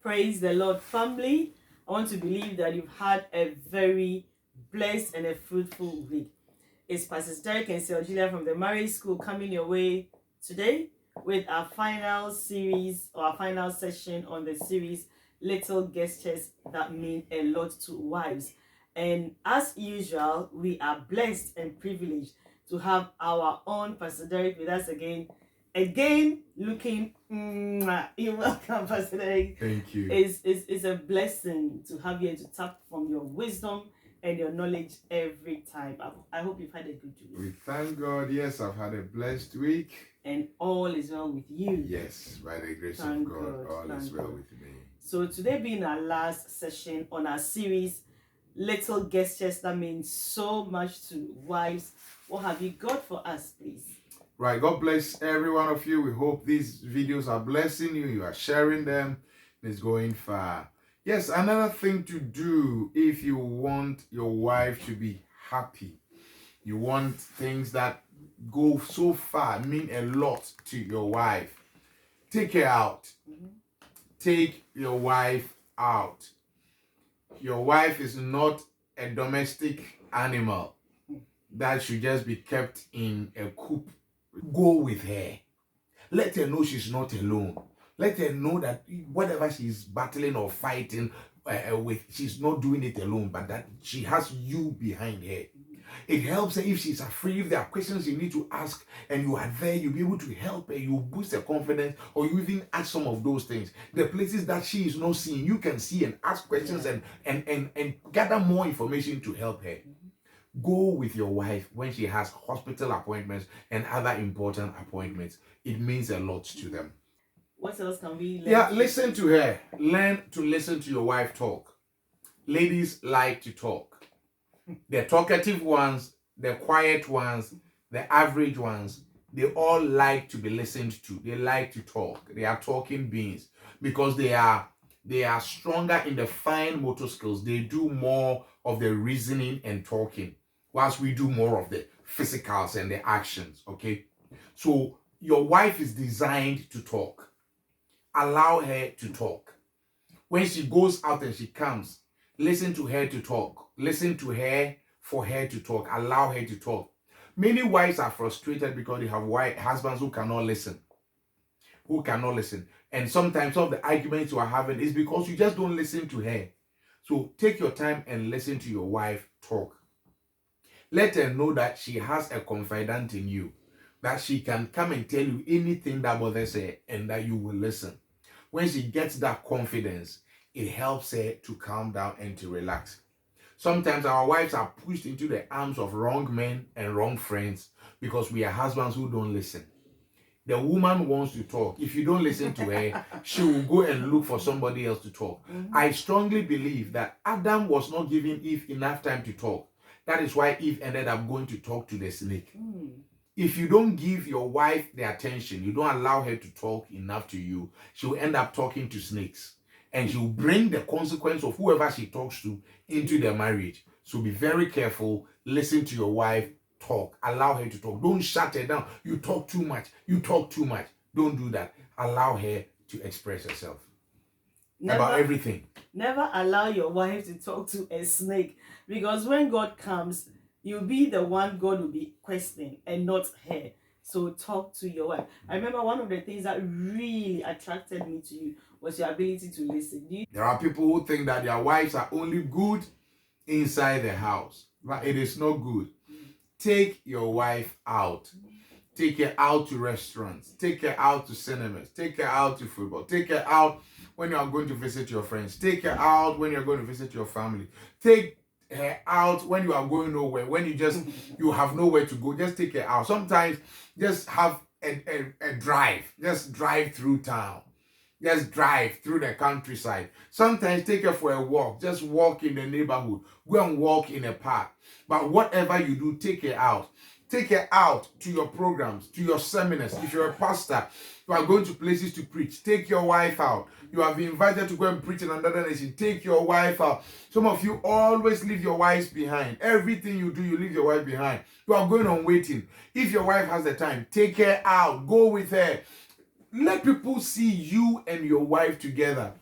Praise the Lord, family. I want to believe that you've had a very blessed and a fruitful week. It's Pastor Derek and Sir Julia from the Marriage School coming your way today with our final series or our final session on the series Little Gestures That Mean a Lot to Wives. And as usual, we are blessed and privileged to have our own Pastor Derek with us again looking. You're welcome, Pastor Derek. Thank you. It's a blessing to have you and to tap from your wisdom and your knowledge every time. I hope you've had a good week. We thank God. Yes, I've had a blessed week. And all is well with you. Yes, by the grace Thank of God, all is well with me. So today being our last session on our series, Little Gestures That Mean So Much to Wives. What have you got for us, please? Right, God bless every one of you. We hope these videos are blessing you. You are sharing them. It's going far. Yes, another thing to do if you want your wife to be happy. You want things that go so far, mean a lot to your wife. Take her out. Take your wife out. Your wife is not a domestic animal that should just be kept in a coop. Go with her. Let her know she's not alone. Let her know that whatever she's battling or fighting with, she's not doing it alone, but that she has you behind her. It helps her if she's afraid, if there are questions you need to ask and you are there, you'll be able to help her, you boost her confidence, or you even ask some of those things. The places that she is not seeing, you can see and ask questions and gather more information to help her. Go with your wife when she has hospital appointments and other important appointments. It means a lot to them. What else can we learn? Yeah, listen to her. Learn to listen to your wife talk. Ladies like to talk. The talkative ones, the quiet ones, the average ones, they all like to be listened to. They like to talk. They are talking beings because they are stronger in the fine motor skills. They do more of the reasoning and talking, whilst we do more of the physicals and the actions, okay? So your wife is designed to talk. Allow her to talk. When she goes out and she comes, listen to her to talk. Listen to her for her to talk. Allow her to talk. Many wives are frustrated because they have husbands who cannot listen. And sometimes some of the arguments you are having is because you just don't listen to her. So take your time and listen to your wife talk. Let her know that she has a confidant in you, that she can come and tell you anything that bothers her and that you will listen. When she gets that confidence, it helps her to calm down and to relax. Sometimes our wives are pushed into the arms of wrong men and wrong friends because we are husbands who don't listen. The woman wants to talk. If you don't listen to her, she will go and look for somebody else to talk. I strongly believe that Adam was not giving Eve enough time to talk. That is why Eve ended up going to talk to the snake. If you don't give your wife the attention, you don't allow her to talk enough to you, she'll end up talking to snakes. And she'll bring the consequence of whoever she talks to into the marriage. So be very careful. Listen to your wife talk. Allow her to talk. Don't shut her down. You talk too much. Don't do that. Allow her to express herself about everything. Never allow your wife to talk to a snake, because when God comes, you'll be the one God will be questioning and not her. So talk to your wife. I remember one of the things that really attracted me to you was your ability to listen. There are people who think that their wives are only good inside the house, but it is not good. Take your wife out. Take her out to restaurants. Take her out to cinemas. Take her out to football. Take her out when you are going to visit your friends. Take her out when you're going to visit your family. Take her out when you are going nowhere. When you have nowhere to go, just take her out. Sometimes just have a drive. Just drive through town. Just drive through the countryside. Sometimes take her for a walk. Just walk in the neighborhood. Go and walk in a park. But whatever you do, take her out. Take her out to your programs, to your seminars. If you're a pastor, you are going to places to preach. Take your wife out. You have been invited to go and preach in another nation. Take your wife out. Some of you always leave your wives behind. Everything you do, you leave your wife behind. You are going on waiting. If your wife has the time, take her out. Go with her. Let people see you and your wife together.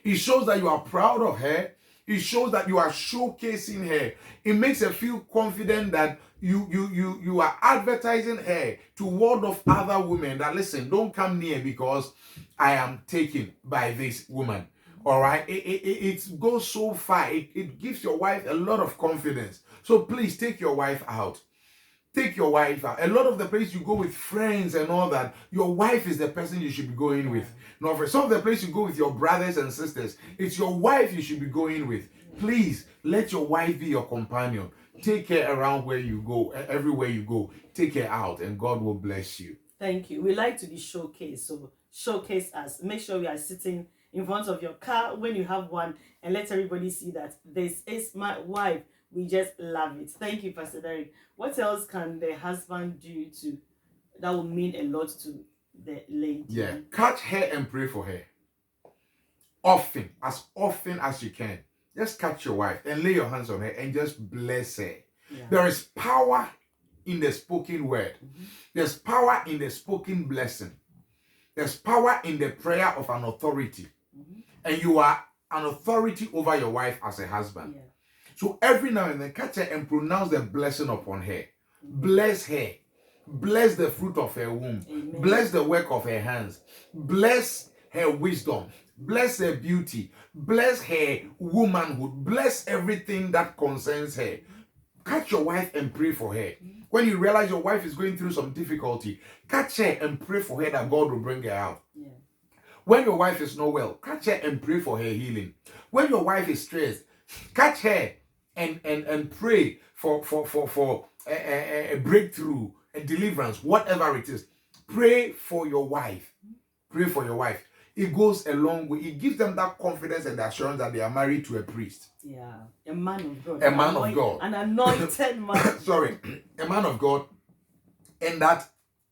It shows that you are proud of her. It shows that you are showcasing her. It makes her feel confident that you are advertising her to ward off other women that, listen, don't come near because I am taken by this woman. All right, it goes so far. It gives your wife a lot of confidence. So please take your wife out. Take your wife out. A lot of the places you go with friends and all that, your wife is the person you should be going with. Not for some of the places you go with your brothers and sisters, it's your wife you should be going with. Please let your wife be your companion. Take her around where you go, everywhere you go. Take her out, and God will bless you. Thank you. We like to be showcased, so showcase us. Make sure we are sitting in front of your car when you have one, and let everybody see that this is my wife. We just love it. Thank you, Pastor Derek. What else can the husband do to that will mean a lot to the lady? Yeah, catch her and pray for her. Often as you can. Just catch your wife and lay your hands on her and just bless her. Yeah. There is power in the spoken word. There's power in the spoken blessing. There's power in the prayer of an authority. And you are an authority over your wife as a husband. Yeah. So every now and then, catch her and pronounce the blessing upon her. Bless her. Bless the fruit of her womb. Amen. Bless the work of her hands. Bless her wisdom. Bless her beauty. Bless her womanhood. Bless everything that concerns her. Catch your wife and pray for her. When you realize your wife is going through some difficulty, catch her and pray for her that God will bring her out. Yeah. When your wife is not well, catch her and pray for her healing. When your wife is stressed, catch her and pray for a breakthrough, a deliverance, whatever it is. Pray for your wife. Pray for your wife. It goes a long way. It gives them that confidence and assurance that they are married to a priest. Yeah, a man of God. A man of God. An anointed man. Sorry, a man of God. And that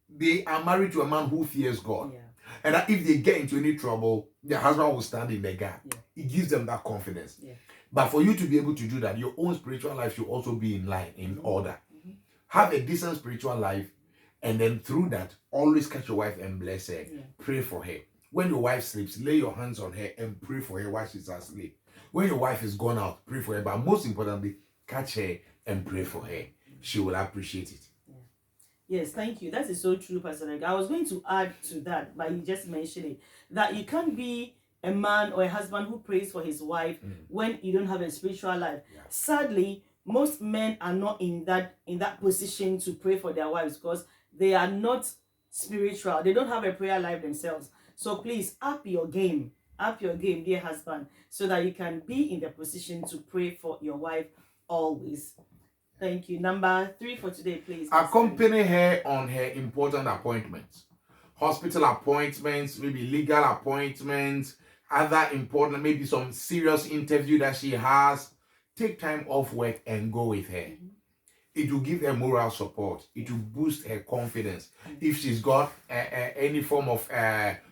they are married to a man who fears God. Yeah. And that if they get into any trouble, their husband will stand in the gap. Yeah. It gives them that confidence. Yeah. But for you to be able to do that, your own spiritual life should also be in line, in order. Have a decent spiritual life, and then through that, always catch your wife and bless her. Yeah. Pray for her. When your wife sleeps, lay your hands on her and pray for her while she's asleep. When your wife is gone out, pray for her. But most importantly, catch her and pray for her. She will appreciate it. Yeah. Yes, thank you. That is so true, Pastor Nick. I was going to add to that, but you just mentioned it, that you can't be a man or a husband who prays for his wife when you don't have a spiritual life. Yeah. Sadly, most men are not in that position to pray for their wives because they are not spiritual. They don't have a prayer life themselves. So please up your game, dear husband, so that you can be in the position to pray for your wife always. Thank you. Number 3 for today, please. Accompany her on her important appointments. Hospital appointments, maybe legal appointments, other important, maybe some serious interview that she has. Take time off work and go with her. It will give her moral support. It will boost her confidence. If she's got any form of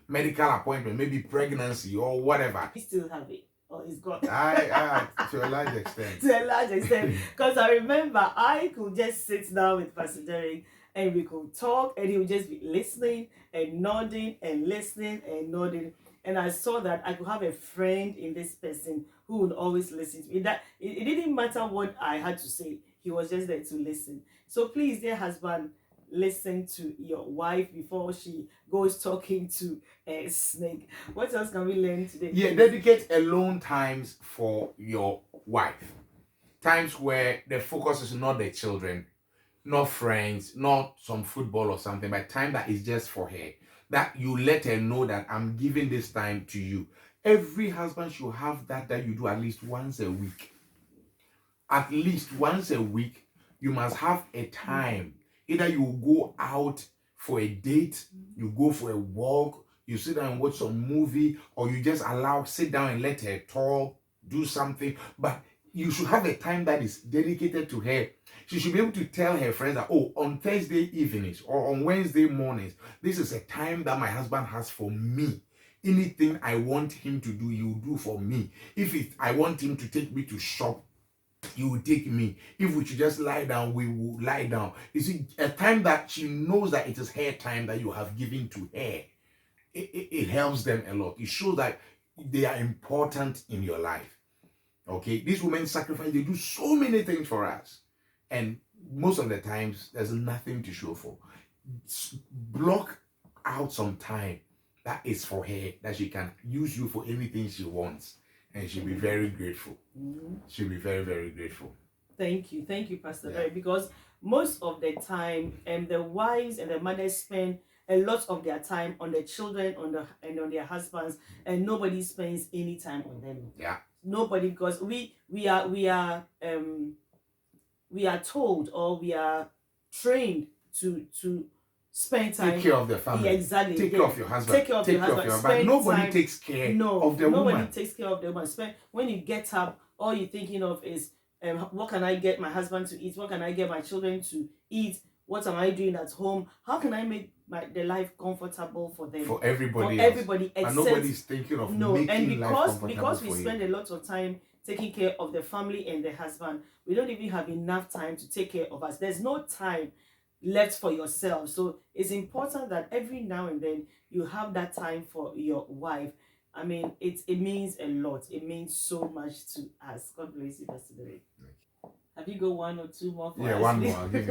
medical appointment, maybe pregnancy or whatever. You still have it. Or it's gone. To a large extent. To a large extent. Because I remember I could just sit down with Pastor Derek and we could talk and he would just be listening and nodding and listening and nodding. And I saw that I could have a friend in this person who would always listen to me. That it didn't matter what I had to say. He was just there to listen. So please, dear husband, listen to your wife before she goes talking to a snake. What else can we learn today? Yeah, dedicate alone times for your wife. Times where the focus is not the children, not friends, not some football or something, but time that is just for her. That you let her know that I'm giving this time to you. Every husband should have that you do at least once a week. At least once a week, you must have a time. Either you go out for a date, you go for a walk, you sit down and watch some movie, or you just sit down and let her talk, do something. But you should have a time that is dedicated to her. She should be able to tell her friends that, on Thursday evenings or on Wednesday mornings, this is a time that my husband has for me. Anything I want him to do, he will do for me. If I want him to take me to shop, he will take me. If we should just lie down, we will lie down. You see, a time that she knows that it is her time that you have given to her. It helps them a lot. It shows that they are important in your life. Okay, these women sacrifice, they do so many things for us, and most of the times there's nothing to show for. Block out some time that is for her, that she can use you for anything she wants, and she'll be very grateful. She'll be very, very grateful. Thank you, Pastor Barry. Because most of the time, the wives and the mothers spend a lot of their time on the children, and on their husbands, and nobody spends any time on them. Yeah. Nobody, because we are told, or we are trained to spend time. Take care of the family. Yeah, exactly. Take care of your husband. Take care of your husband. But nobody takes care of the woman. Nobody takes care of the woman. When you get up, all you're thinking of is, what can I get my husband to eat? What can I get my children to eat? What am I doing at home? How can I make the life comfortable for them? For everybody else. Everybody, and nobody's thinking of making and life comfortable because we for spend you. a lot of time taking care of the family and the husband, we don't even have enough time to take care of us. There's no time left for yourself. So it's important that every now and then you have that time for your wife. I mean, it means a lot. It means so much to us. God bless you, Pastor Derek. Have you got one or two more for us? Yeah, one more. I'll give you